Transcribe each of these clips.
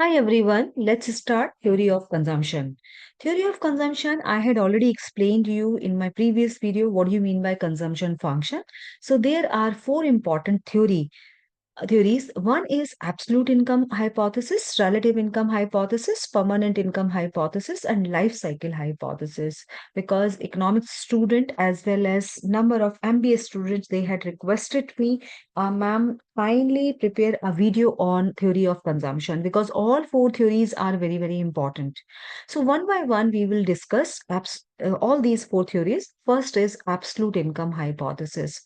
Hi everyone, let's start theory of consumption. Theory of consumption, I had already explained to you in my previous video what do you mean by consumption function. So there are four important theories. One is absolute income hypothesis, relative income hypothesis, permanent income hypothesis, and life cycle hypothesis. Because economics student as well as number of MBA students, they had requested me, ma'am, kindly prepare a video on theory of consumption because all four theories are very, very important. So one by one, we will discuss all these four theories. First is absolute income hypothesis.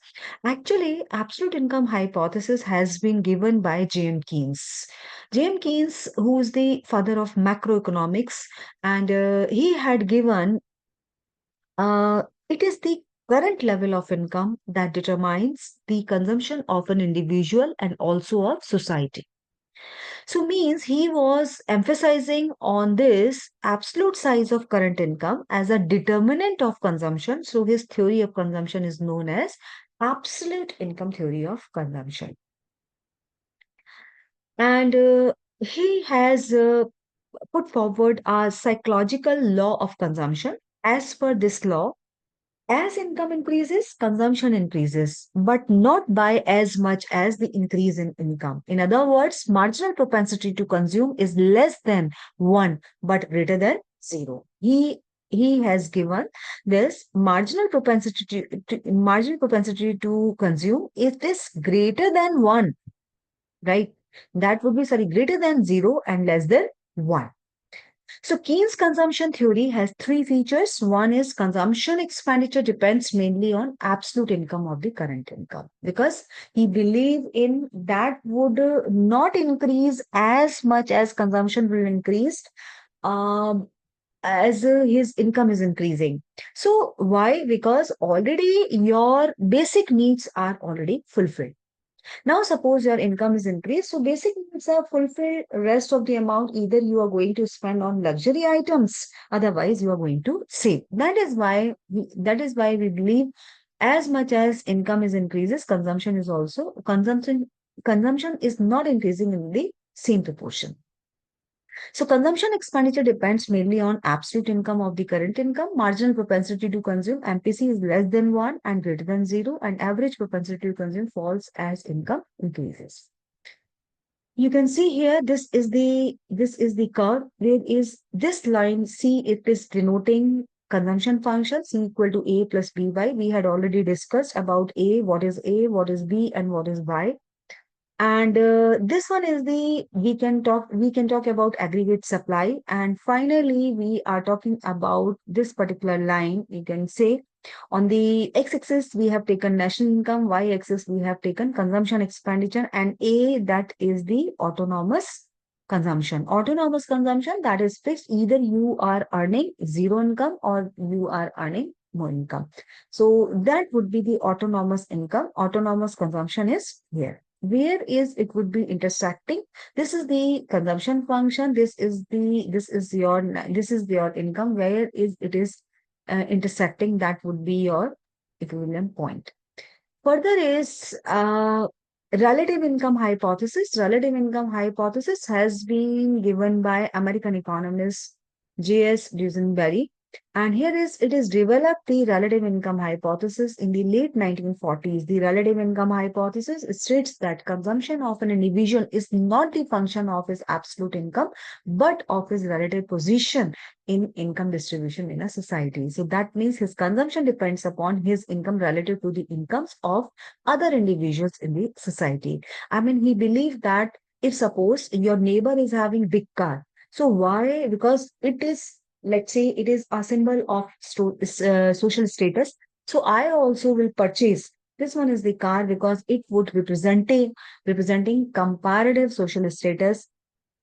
Actually, absolute income hypothesis has been given by J.M. Keynes. J.M. Keynes, who is the father of macroeconomics, and he had given it is the current level of income that determines the consumption of an individual and also of society. So means he was emphasizing on this absolute size of current income as a determinant of consumption. So his theory of consumption is known as absolute income theory of consumption. And he has put forward a psychological law of consumption. As per this law, as income increases, consumption increases, but not by as much as the increase in income. In other words, marginal propensity to consume is less than 1, but greater than 0. He has given this marginal propensity to consume. It is greater than 1, right? That would be, sorry, greater than 0 and less than 1. So Keynes consumption theory has three features. One is consumption expenditure depends mainly on absolute income of the current income because he believed in that would not increase as much as consumption will increase um, as his income is increasing. So why? Because already your basic needs are already fulfilled. Now, suppose your income is increased, so basic needs are fulfilled. Rest of the amount either you are going to spend on luxury items, otherwise you are going to save. That is why we believe as much as income is increases, consumption is not increasing in the same proportion. So consumption expenditure depends mainly on absolute income of the current income. Marginal propensity to consume MPC is less than 1 and greater than 0, and average propensity to consume falls as income increases. You can see here this is the curve. There is this line C, it is denoting consumption function C equal to A plus BY. We had already discussed about A, what is B, and what is Y. And this one is the we can talk about aggregate supply. And finally, we are talking about this particular line. You can say on the x-axis we have taken national income, y-axis we have taken consumption expenditure, and A, that is the autonomous consumption. Autonomous consumption, that is fixed. Either you are earning zero income or you are earning more income. So that would be the autonomous income. Autonomous consumption is here. Where is it would be intersecting? This is the consumption function. This is your income. Where is it is intersecting? That would be your equivalent point. Further is relative income hypothesis. Relative income hypothesis has been given by American economist J.S. Dusenberry. And here is it is developed the relative income hypothesis in the late 1940s. The relative income hypothesis states that consumption of an individual is not the function of his absolute income, but of his relative position in income distribution in a society. So that means his consumption depends upon his income relative to the incomes of other individuals in the society. I mean, he believed that if suppose your neighbor is having big car, so why? Because it is, let's say, it is a symbol of social status. So I also will purchase. This one is the car because it would representing comparative social status.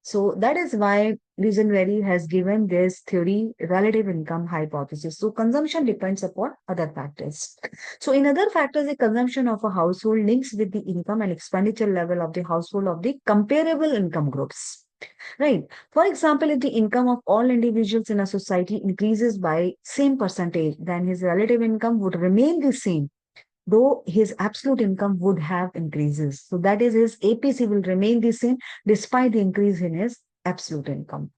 So that is why Dusenberry has given this theory, relative income hypothesis. So consumption depends upon other factors. So in other factors, the consumption of a household links with the income and expenditure level of the household of the comparable income groups. Right. For example, if the income of all individuals in a society increases by same percentage, then his relative income would remain the same, though his absolute income would have increases. So that is his APC will remain the same despite the increase in his absolute income.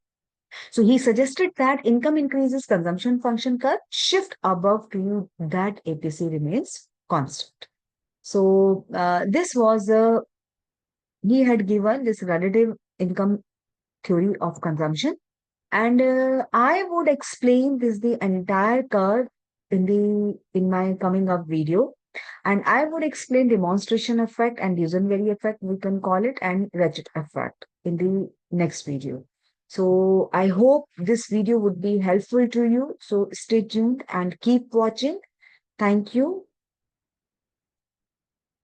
So he suggested that income increases, consumption function curve shift above to that APC remains constant. So this was he had given this relative income theory of consumption, and I would explain this the entire curve in my coming up video, and I would explain demonstration effect and Dusenberry effect, we can call it, and Ratchet effect in the next video. So I hope this video would be helpful to you. So stay tuned and keep watching. Thank you.